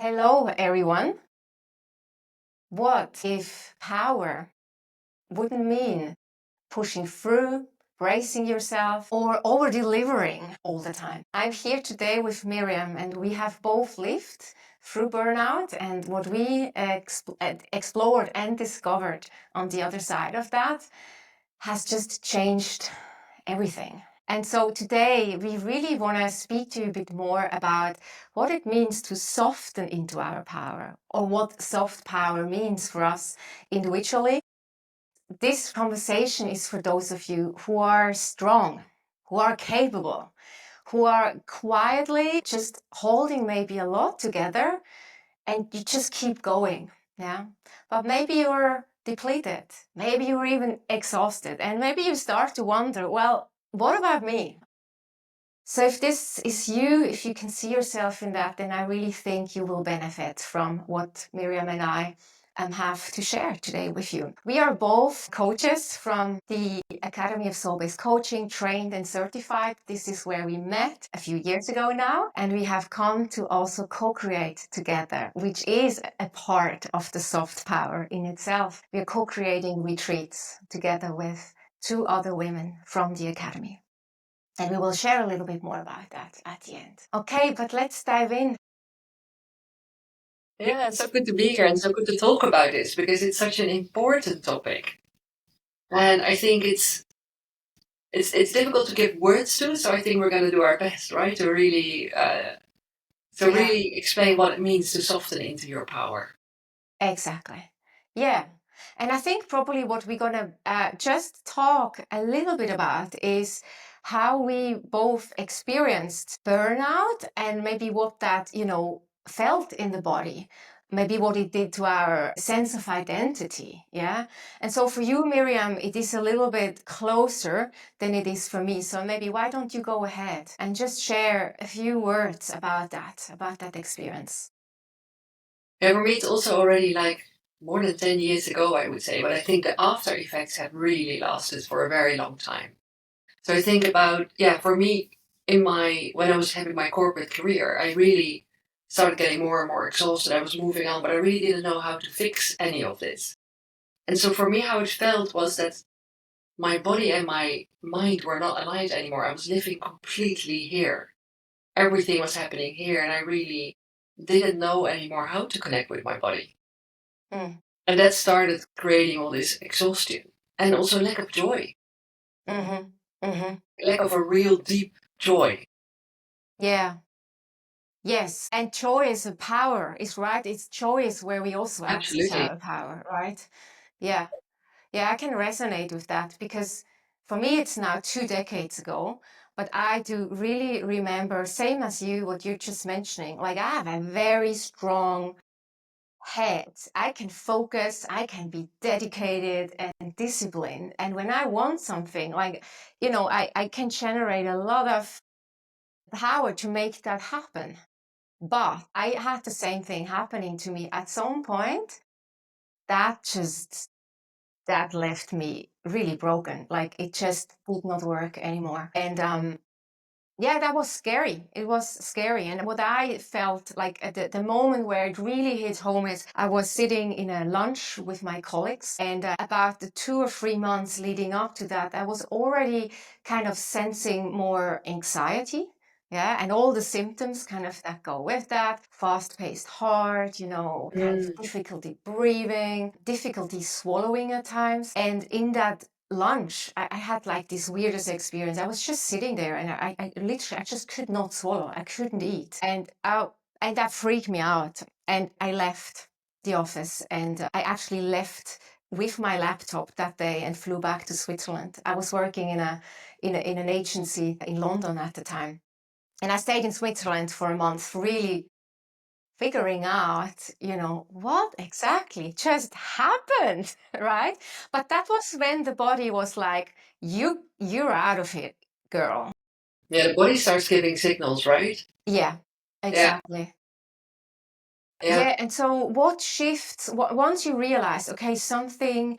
Hello, everyone. What if power wouldn't mean pushing through, bracing yourself, or over delivering all the time? I'm here today with Mirjam, and we have both lived through burnout and what we explored and discovered on the other side of that has just changed everything. And so today we really want to speak to you a bit more about what it means to soften into our power, or what soft power means for us individually. This conversation is for those of you who are strong, who are capable, who are quietly just holding maybe a lot together and you just keep going. Yeah. But maybe you're depleted, maybe you're even exhausted, and maybe you start to wonder, well, what about me? So if this is you, if you can see yourself in that, then I really think you will benefit from what Mirjam and I have to share today with you. We are both coaches from the Academy of Soul-Based Coaching, trained and certified. This is where we met a few years ago now, and we have come to also co-create together, which is a part of the soft power in itself. We are co-creating retreats together with two other women from the Academy. And we will share a little bit more about that at the end. Okay, but let's dive in. Yeah, it's so good to be here and so good to talk about this because it's such an important topic. And I think it's difficult to give words to, so I think we're going to do our best, right? To really really explain what it means to soften into your power. Exactly. Yeah. And I think probably what we're going to just talk a little bit about is how we both experienced burnout and maybe what that, felt in the body, maybe what it did to our sense of identity. Yeah. And so for you, Mirjam, it is a little bit closer than it is for me. So maybe why don't you go ahead and just share a few words about that experience? Yeah, for me, it's also already like more than 10 years ago, I would say, but I think the after effects have really lasted for a very long time. So I think about, for me, when I was having my corporate career, I really started getting more and more exhausted. I was moving on, but I really didn't know how to fix any of this. And so for me, how it felt was that my body and my mind were not aligned anymore. I was living completely here. Everything was happening here, and I really didn't know anymore how to connect with my body. Mm. And that started creating all this exhaustion and also lack of joy. Mm-hmm. Mm-hmm. Lack of a real deep joy. Yeah. Yes. And joy is a power, is right. It's joy is where we also access Absolutely. our power, right? Yeah. Yeah, I can resonate with that because for me it's now 2 decades ago, but I do really remember, same as you, what you're just mentioning. Like I have a very strong head. I can focus, I can be dedicated and disciplined. And when I want something, like, I can generate a lot of power to make that happen. But I had the same thing happening to me at some point. That left me really broken. Like it just did not work anymore. And yeah, that was scary. It was scary. And what I felt like at the moment where it really hit home is I was sitting in a lunch with my colleagues, and about the 2 or 3 months leading up to that, I was already kind of sensing more anxiety. Yeah, and all the symptoms kind of that go with that. Fast-paced heart, kind of difficulty breathing, difficulty swallowing at times. And in that lunch, I had like this weirdest experience. I was just sitting there and I literally, I just could not swallow. I couldn't eat. And that freaked me out. And I left the office, and I actually left with my laptop that day and flew back to Switzerland. I was working in an agency in London at the time. And I stayed in Switzerland for a month, really figuring out, what exactly just happened, right? But that was when the body was like, you're out of it, girl. Yeah, the body starts giving signals, right? Yeah, exactly. Yeah, and so what shifts, once you realize, okay, something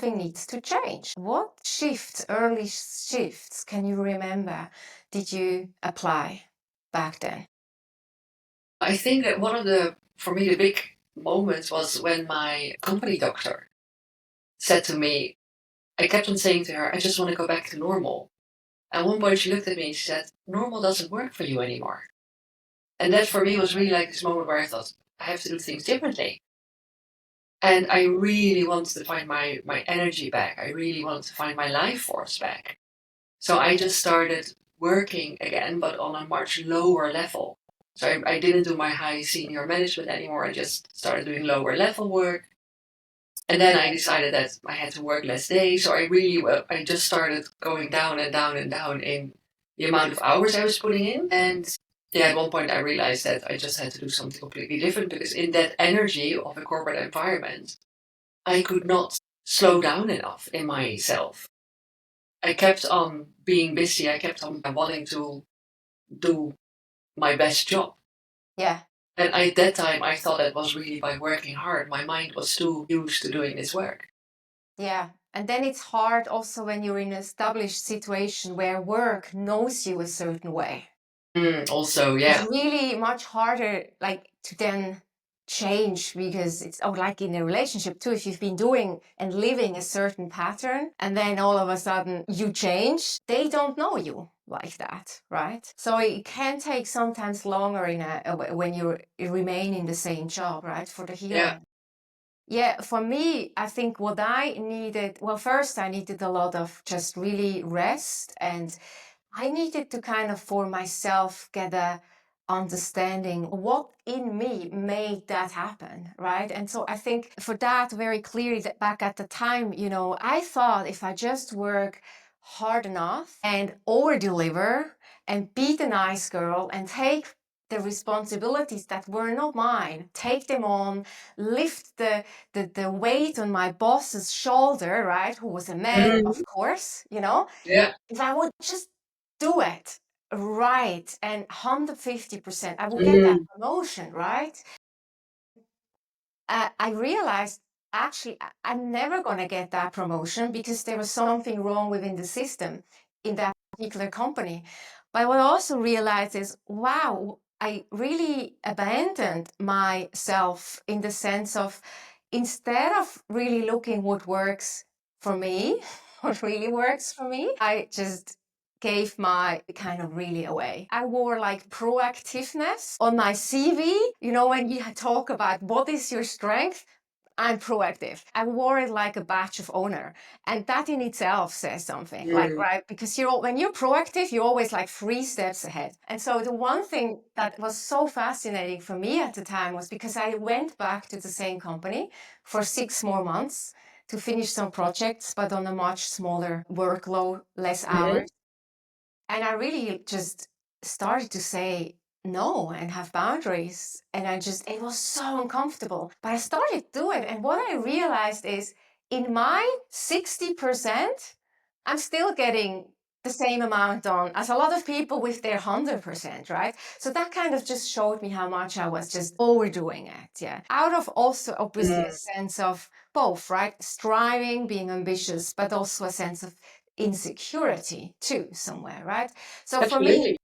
needs to change. What early shifts, can you remember, did you apply back then? I think that one of for me, the big moments was when my company doctor said to me, I kept on saying to her, I just want to go back to normal. At one point, she looked at me and she said, normal doesn't work for you anymore. And that for me was really like this moment where I thought, I have to do things differently. And I really wanted to find my energy back. I really wanted to find my life force back. So I just started working again, but on a much lower level. So I didn't do my high senior management anymore. I just started doing lower level work. And then I decided that I had to work less days. So I just started going down and down and down in the amount of hours I was putting in. And yeah, at one point I realized that I just had to do something completely different because in that energy of a corporate environment, I could not slow down enough in myself. I kept on being busy. I kept on wanting to do my best job. Yeah. And at that time, I thought it was really by working hard. My mind was too used to doing this work. Yeah. And then it's hard also when you're in an established situation where work knows you a certain way. Also, It's yeah. really much harder, like, to then change because it's like in a relationship too. If you've been doing and living a certain pattern and then all of a sudden you change, they don't know you like that, right? So it can take sometimes longer when you remain in the same job, right, for the healing. Yeah. Yeah, for me, I think what I needed, well, first I needed a lot of just really rest, and I needed to kind of for myself get a understanding what in me made that happen, right? And so I think for that very clearly that back at the time, I thought if I just work hard enough and over deliver and be the nice girl and take the responsibilities that were not mine, take them on, lift the weight on my boss's shoulder, right? Who was a man, of course, Yeah. if I would just do it right and 150%, I would get that promotion, right? I realized actually I'm never going to get that promotion because there was something wrong within the system in that particular company. But what I also realized is, wow, I really abandoned myself in the sense of instead of really looking what works for me, what really works for me, I just gave my kind of really away. I wore like proactiveness on my CV. When you talk about what is your strength, I'm proactive. I wore it like a badge of honor. And that in itself says something, like, right? Because when you're proactive, you're always like 3 steps ahead. And so the one thing that was so fascinating for me at the time was because I went back to the same company for 6 more months to finish some projects, but on a much smaller workload, less hours. And I really just started to say no and have boundaries. And it was so uncomfortable. But I started to do it. And what I realized is in my 60%, I'm still getting the same amount done as a lot of people with their 100%, right? So that kind of just showed me how much I was just overdoing it. Yeah. Out of also obviously a sense of both, right? Striving, being ambitious, but also a sense of insecurity too somewhere, right? So for me,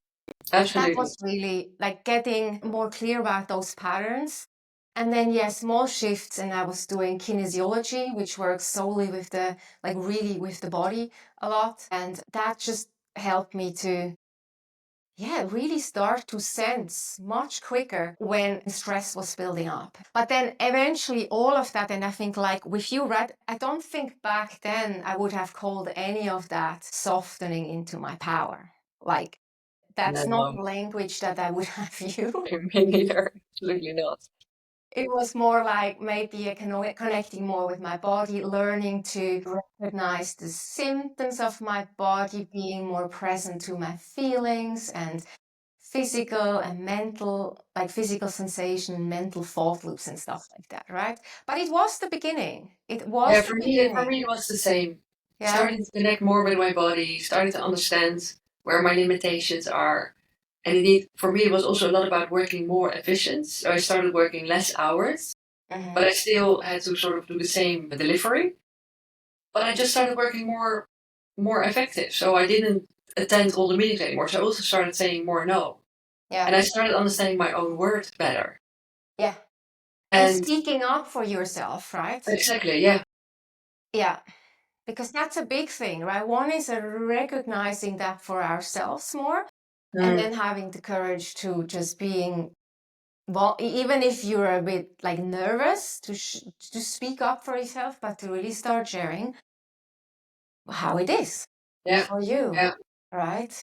that was really like getting more clear about those patterns. And then, yeah, small shifts. And I was doing kinesiology, which works solely with really with the body a lot. And that just helped me to, yeah, really start to sense much quicker when stress was building up. But then eventually all of that, and I think like with you, right, I don't think back then I would have called any of that softening into my power. Like, that's not No, language that I would have used. me neither. Absolutely not. It was more like maybe connecting more with my body, learning to recognize the symptoms of my body, being more present to my feelings and physical and mental, like physical sensation, mental thought loops and stuff like that, right? But it was the beginning. It Yeah, was the for beginning. me, it was the same. Yeah. Starting to connect more with my body, starting to understand where my limitations are. And indeed, for me, it was also a lot about working more efficient. So I started working less hours, but I still had to sort of do the same delivery. But I just started working more effective. So I didn't attend all the meetings anymore. So I also started saying more no. Yeah. And I started understanding my own worth better. Yeah. And And speaking up for yourself, right? exactly, yeah. Yeah. Because that's a big thing, right? One is recognizing that for ourselves more, and then having the courage to just being, well, even if you're a bit like nervous to speak up for yourself, but to really start sharing how it is Yeah. for you, Yeah. right?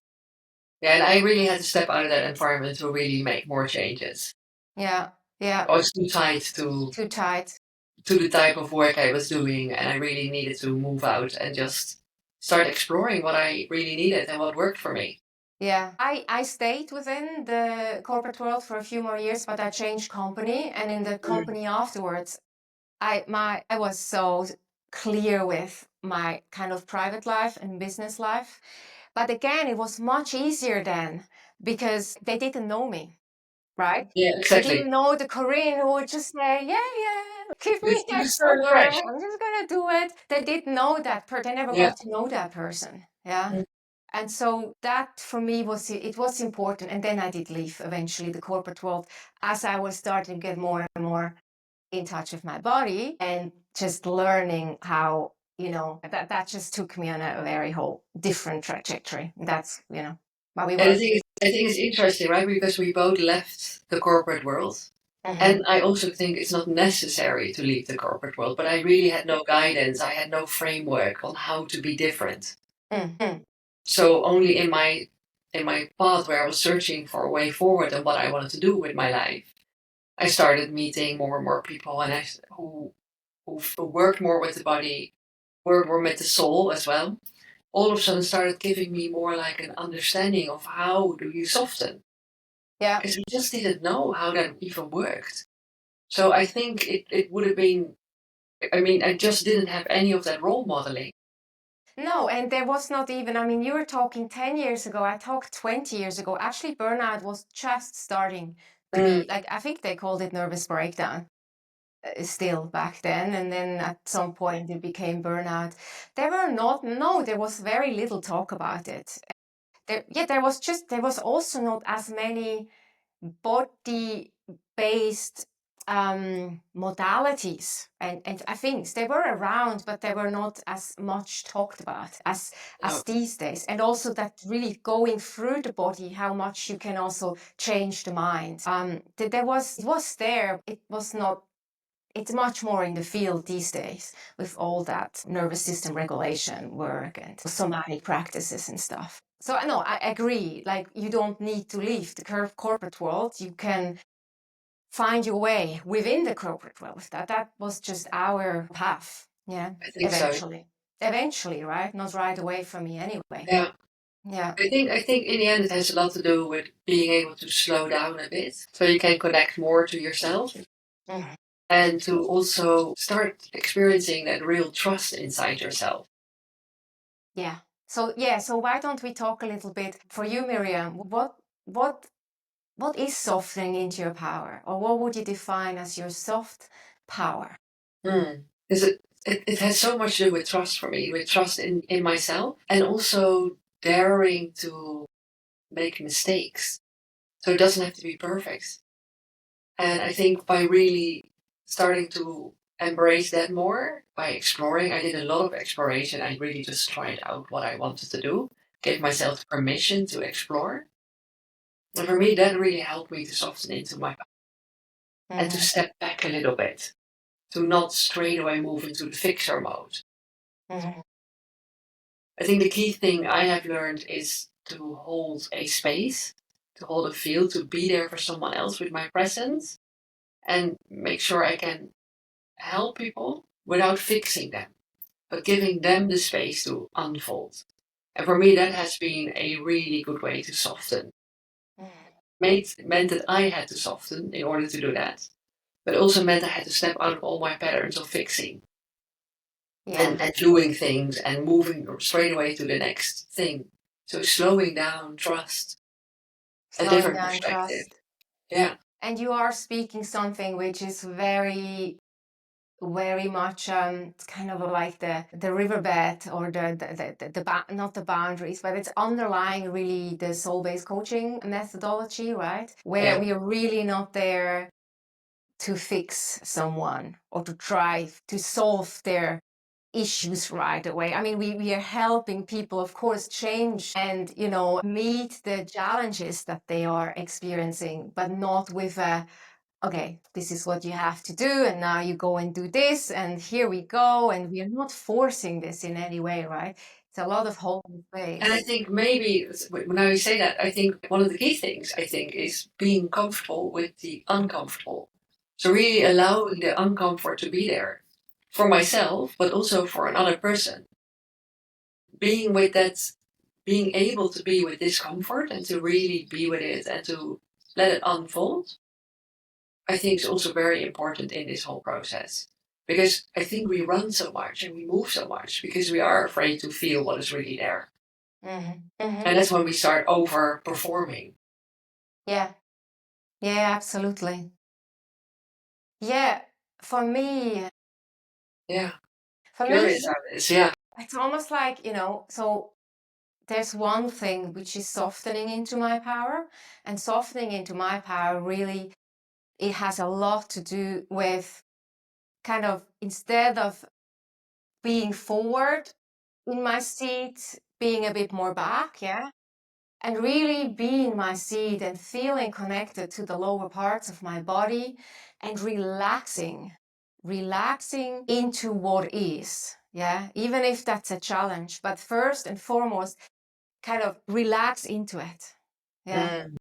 Yeah, and I really had to step out of that environment to really make more changes. Yeah. Yeah. I was too tied Too tight. to the type of work I was doing, and I really needed to move out and just start exploring what I really needed and what worked for me. Yeah, I stayed within the corporate world for a few more years, but I changed company, and in the company afterwards, I was so clear with my kind of private life and business life. But again, it was much easier then because they didn't know me, right? Yeah, They exactly. didn't know the Corinne who would just say, yeah, give me It was extra so work. fresh. I'm just gonna do it. They didn't know that they never Yeah. got to know that person. Yeah. Mm. And so that for me was important. And then I did leave eventually the corporate world as I was starting to get more and more in touch with my body and just learning how, that just took me on a very whole different trajectory. That's, why we And were. I think it's interesting, right? Because we both left the corporate world. And I also think it's not necessary to leave the corporate world, but I really had no guidance. I had no framework on how to be different. Mm-hmm. So only in my path where I was searching for a way forward and what I wanted to do with my life, I started meeting more and more people, and who worked more with the body, worked more with the soul as well. All of a sudden, started giving me more like an understanding of how do you soften, Yeah. because we just didn't know how that even worked. So I think it would have been. I mean, I just didn't have any of that role modeling. No, and there was not even, you were talking 10 years ago, I talked 20 years ago. Actually, burnout was just starting to be, like, I think they called it nervous breakdown still back then. And then at some point it became burnout. There was very little talk about it. There was also not as many body-based modalities and I think they were around, but they were not as much talked about as No. these days. And also that really going through the body, how much you can also change the mind. It was there. It was not. It's much more in the field these days with all that nervous system regulation work and somatic practices and stuff. So no, I agree. Like you don't need to leave the corporate world. You can find your way within the corporate world. That was just our path. Yeah, I think so. Eventually, right? Not right away for me anyway. Yeah. Yeah. I think in the end it has a lot to do with being able to slow down a bit so you can connect more to yourself and to also start experiencing that real trust inside yourself. Yeah. So why don't we talk a little bit for you, Mirjam? What is softening into your power, or what would you define as your soft power? Is it has so much to do with trust for me, with trust in myself and also daring to make mistakes. So it doesn't have to be perfect. And I think by really starting to embrace that more, by exploring, I did a lot of exploration. I really just tried out what I wanted to do, gave myself permission to explore. And for me, that really helped me to soften into my and to step back a little bit, to not straight away move into the fixer mode. I think the key thing I have learned is to hold a space, to hold a field, to be there for someone else with my presence, and make sure I can help people without fixing them, but giving them the space to unfold. And for me, that has been a really good way to soften. Meant that I had to soften in order to do that, but also meant I had to step out of all my patterns of fixing and doing things and moving straight away to the next thing. So slowing down, trust, a different perspective. Trust. Yeah. And you are speaking something which is very very much it's kind of like the riverbed or not the boundaries, but it's underlying really the soul-based coaching methodology, right? Where Yeah. we are really not there to fix someone or to try to solve their issues right away. I mean, we are helping people, of course, change and, meet the challenges that they are experiencing, but not with a, okay, this is what you have to do, and now you go and do this, and here we go. And we are not forcing this in any way, right? It's a lot of holding And I space. think maybe now you say that, I think one of the key things I think is being comfortable with the uncomfortable. So really allowing the uncomfort to be there for myself, but also for another person. Being with that, being able to be with discomfort and to really be with it and to let it unfold, I think is also very important in this whole process. Because I think we run so much and we move so much because we are afraid to feel what is really there. Mm-hmm. And that's when we start over performing. Yeah, yeah, absolutely. Yeah, for me, Yeah. for me, Curious how it is. Yeah. it's almost like, so there's one thing which is softening into my power, and softening into my power really, it has a lot to do with kind of, instead of being forward in my seat, being a bit more back, yeah, and really be in my seat and feeling connected to the lower parts of my body and relaxing into what is, yeah, even if that's a challenge. But first and foremost, kind of relax into it, yeah. Mm,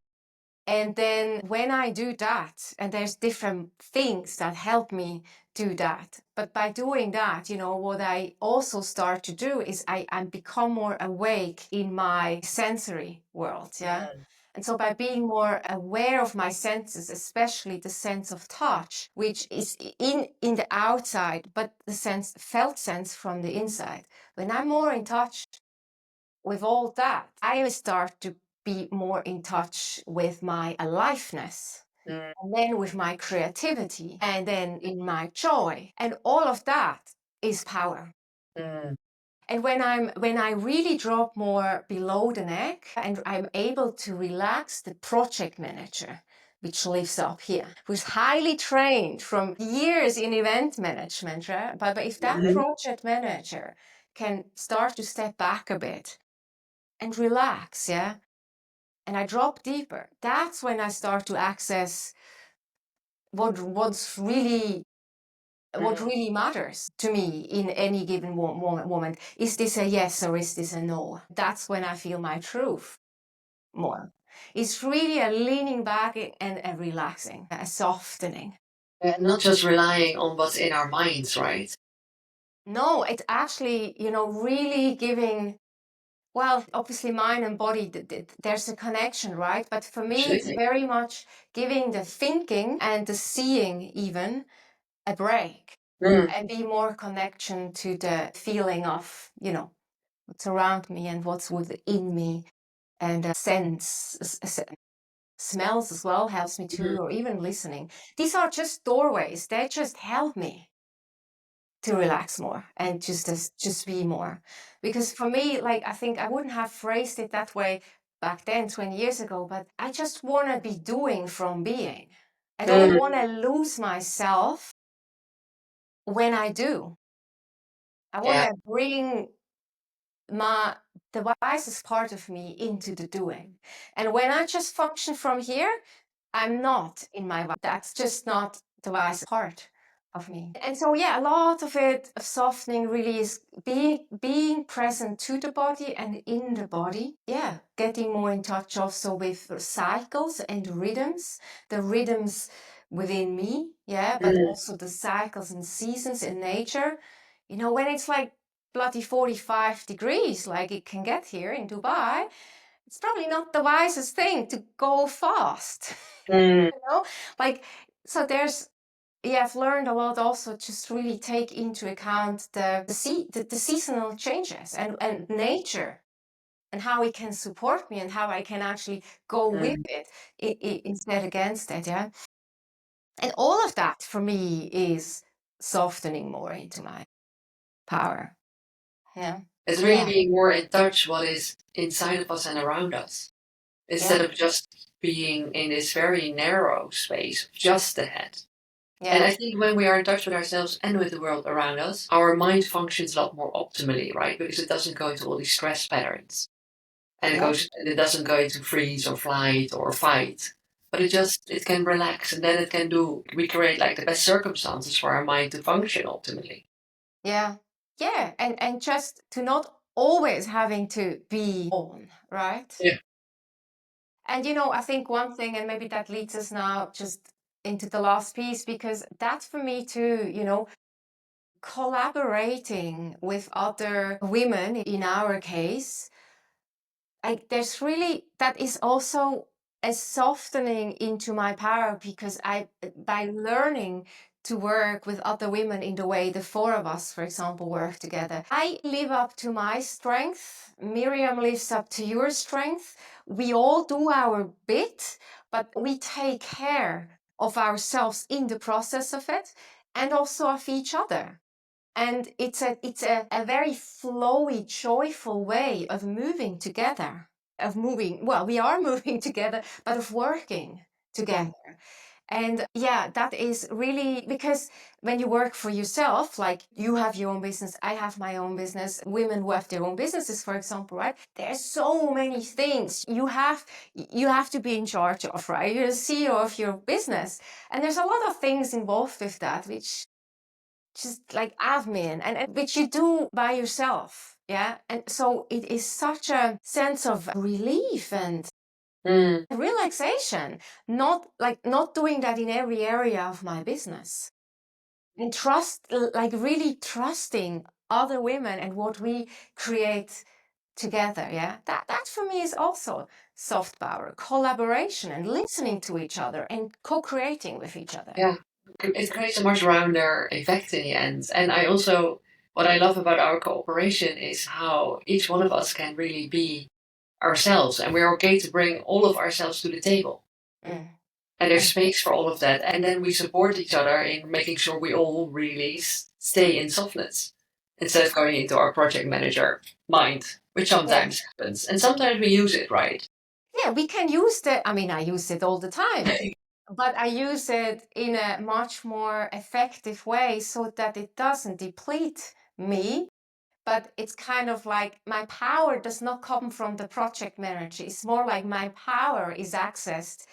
And then when I do that, and there's different things that help me do that. But by doing that, what I also start to do is I become more awake in my sensory world. Yeah. mm, And so by being more aware of my senses, especially the sense of touch, which is in the outside, but the felt sense from the inside. When I'm more in touch with all that, I start to be more in touch with my aliveness, mm, and then with my creativity, and then in my joy. And all of that is power. mm, And when I really drop more below the neck and I'm able to relax the project manager, which lives up here, who's highly trained from years in event management, right? But if that mhm, project manager can start to step back a bit and relax, yeah, and I drop deeper, that's when I start to access what's really what mm, really matters to me in any given moment. Is this a yes or is this a no? That's when I feel my truth more. It's really a leaning back and a relaxing, a softening. and not just relying on what's in our minds, right? No, it's actually, really giving. Well, obviously, mind and body, there's a connection, right? But for me, it's Absolutely. very much giving the thinking and the seeing even a break, Mm, and be more connection to the feeling of, what's around me and what's within me, and smells as well helps me too, mm, or even listening. These are just doorways. They just help me to relax more and just be more. Because for me, like, I think I wouldn't have phrased it that way back then 20 years ago, but I just want to be doing from being. I don't mm, want to lose myself when I do. I want yeah. to bring my the wisest part of me into the doing. And when I just function from here, I'm not in my vibe. That's just not the wisest part of me. And so yeah, a lot of it of softening really is being present to the body and in the body. Yeah, getting more in touch also with cycles and rhythms, the rhythms within me, yeah, but Mm, also the cycles and seasons in nature. When it's like bloody 45 degrees like it can get here in Dubai, it's probably not the wisest thing to go fast. mm, you know like, so there's, yeah, I've learned a lot also, just really take into account the seasonal changes and nature, and how it can support me and how I can actually go with mm, it, instead against it, yeah. And all of that for me is softening more into my power. Yeah. It's really being more in touch what is inside of us and around us, instead of just being in this very narrow space, just the head. And I think when we are in touch with ourselves and with the world around us, our mind functions a lot more optimally, right? Because it doesn't go into all these stress patterns. And it doesn't go into freeze or flight or fight. But it can relax, and then it can recreate like the best circumstances for our mind to function optimally. Yeah. And just to not always having to be on, right? Yeah. And I think one thing, and maybe that leads us now just into the last piece, because that's for me too, collaborating with other women in our case. There's really, that is also a softening into my power, because by learning to work with other women in the way the four of us, for example, work together, I live up to my strength. Mirjam lives up to your strength. We all do our bit, but we take care of ourselves in the process of it, and also of each other. And it's a very flowy, joyful way of moving together, we are moving together, but of working together. And that is really, because when you work for yourself, like you have your own business, I have my own business, women who have their own businesses, for example, right? There's so many things you have to be in charge of, right? You're the CEO of your business. And there's a lot of things involved with that, which just like admin, and which you do by yourself. Yeah. And so it is such a sense of relief and relaxation, not doing that in every area of my business. And really trusting other women and what we create together. Yeah. That for me is also soft power, collaboration, and listening to each other and co-creating with each other. Yeah. It creates a much rounder effect in the end. And what I love about our cooperation is how each one of us can really be ourselves, and we're okay to bring all of ourselves to the table. And there's space for all of that. And then we support each other in making sure we all really stay in softness instead of going into our project manager mind, which sometimes happens. And sometimes we use it, right? Yeah, we can use I use it all the time. But I use it in a much more effective way so that it doesn't deplete me. But it's kind of like my power does not come from the project manager. It's more like my power is accessed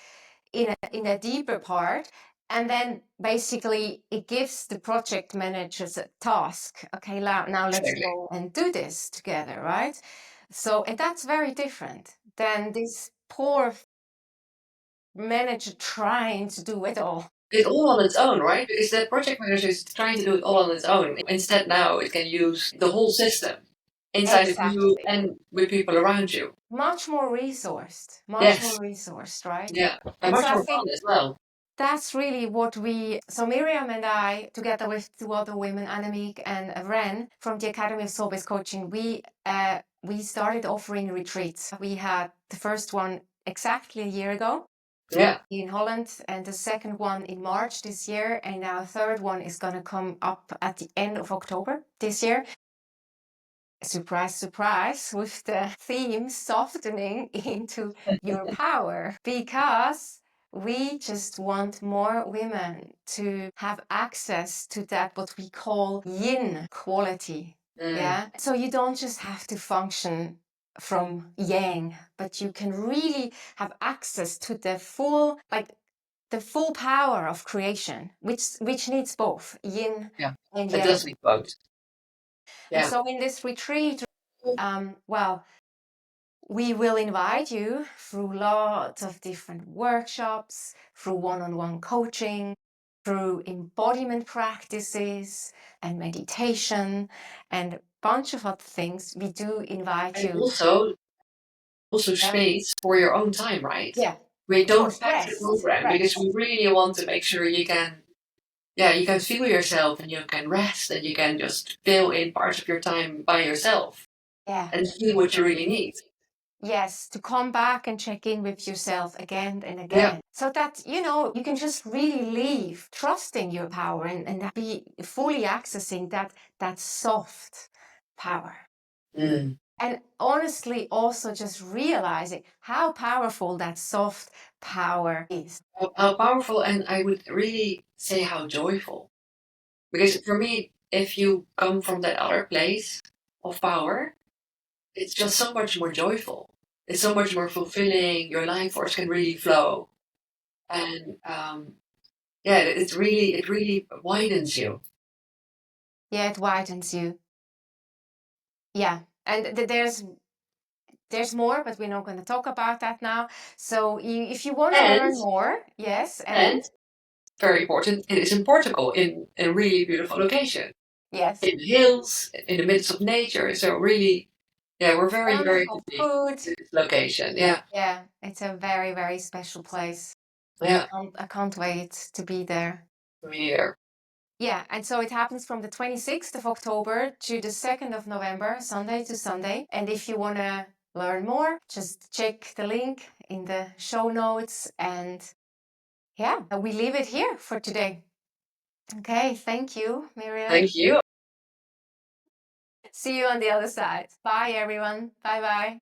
in a deeper part. And then basically it gives the project managers a task. Okay, now let's go and do this together, right? So, and that's very different than this poor manager trying to do it all. It's all on its own, right? Because the project manager is trying to do it all on its own. Instead, now it can use the whole system inside of you and with people around you. Much more resourced, right? Yeah, and much more fun as well. That's really what so Mirjam and I, together with two other women, Annemiek and Ren from the Academy of Soul-Based Coaching, we started offering retreats. We had the first one exactly a year ago. Yeah. In Holland, and the second one in March this year, and our third one is going to come up at the end of October this year. Surprise, surprise, with the theme softening into your power, because we just want more women to have access to that, what we call yin quality. Yeah. So you don't just have to function from yang, but you can really have access to the full power of creation, which needs both yin and yang. It does need both. Yeah. And so in this retreat, we will invite you through lots of different workshops, through one-on-one coaching, through embodiment practices and meditation and a bunch of other things. We do invite you. Also space for your own time, right? Yeah. We don't pack the program because we really want to make sure you can feel yourself and you can rest and you can just fill in parts of your time by yourself. Yeah. And feel what you really need. Yes, to come back and check in with yourself again and again. Yeah. So that, you can just really leave trusting your power and be fully accessing that soft power. Mm. And honestly, also just realizing how powerful that soft power is. How powerful, and I would really say how joyful. Because for me, if you come from that other place of power, it's just so much more joyful. It's so much more fulfilling. Your life force can really flow, and yeah, it really widens you. Yeah, it widens you. Yeah, and there's more, but we're not going to talk about that now. So if you want to And learn more, yes, and very important, it is in Portugal, in a really beautiful location, yes, in the hills, in the midst of nature. So really, yeah, we're very wonderful happy food. to this location. Yeah, Yeah, it's a very, very special place. yeah, I can't wait to be there. we're here. Yeah, and so it happens from the 26th of October to the 2nd of November, Sunday to Sunday. And if you want to learn more, just check the link in the show notes. And yeah, we leave it here for today. Okay, thank you, Mirjam. Thank you. See you on the other side. Bye, everyone. Bye bye.